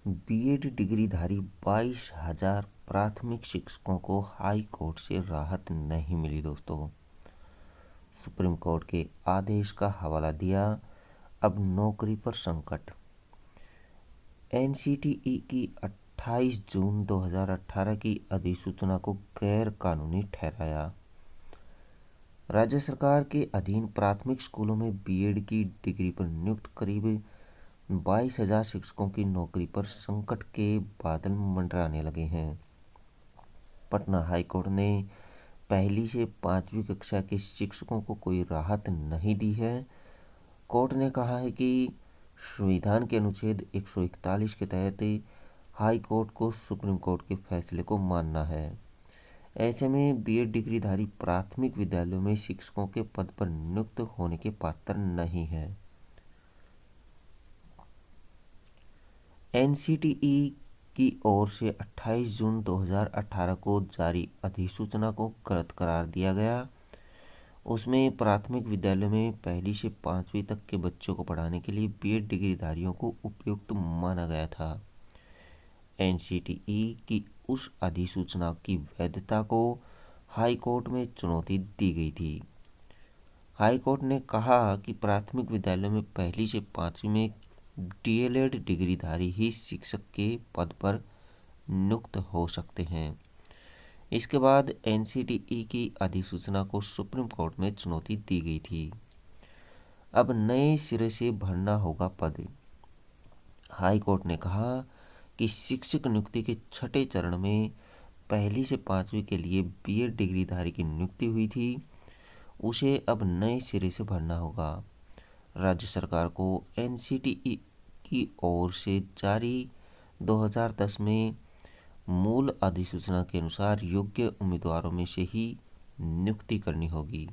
BEd डिग्रीधारी 22,000 प्राथमिक शिक्षकों को हाई कोर्ट से राहत नहीं मिली दोस्तों। सुप्रीम कोर्ट के आदेश का हवाला दिया, अब नौकरी पर संकट। एनसीटीई की 28 जून 2018 की अधिसूचना को गैर कानूनी ठहराया। राज्य सरकार के अधीन प्राथमिक स्कूलों में बीएड की डिग्री पर नियुक्त करीब 22,000 शिक्षकों की नौकरी पर संकट के बादल मंडराने लगे हैं। पटना हाईकोर्ट ने पहली से 5वीं कक्षा के शिक्षकों को कोई राहत नहीं दी है। कोर्ट ने कहा है कि संविधान के अनुच्छेद 141 के तहत हाई कोर्ट को सुप्रीम कोर्ट के फैसले को मानना है। ऐसे में बीएड डिग्रीधारी प्राथमिक विद्यालयों में शिक्षकों के पद पर नियुक्त होने के पात्र नहीं है। एनसीटीई की ओर से 28 जून 2018 को जारी अधिसूचना को गलत करार दिया गया। उसमें प्राथमिक विद्यालयों में पहली से 5वीं तक के बच्चों को पढ़ाने के लिए बीएड डिग्रीधारियों को उपयुक्त माना गया था। एनसीटीई की उस अधिसूचना की वैधता को हाई कोर्ट में चुनौती दी गई थी। हाई कोर्ट ने कहा कि प्राथमिक विद्यालयों में पहली से 5वीं में डीएलएड डिग्रीधारी ही शिक्षक के पद पर नियुक्त हो सकते हैं। इसके बाद एनसीटीई की अधिसूचना को सुप्रीम कोर्ट में चुनौती दी गई थी। अब नए सिरे से भरना होगा पद। हाई कोर्ट ने कहा कि शिक्षक नियुक्ति के 6ठे चरण में पहली से 5वीं के लिए बीएड डिग्रीधारी की नियुक्ति हुई थी, उसे अब नए सिरे से भरना होगा। राज्य सरकार को एनसीटीई की ओर से जारी 2010 में मूल अधिसूचना के अनुसार योग्य उम्मीदवारों में से ही नियुक्ति करनी होगी।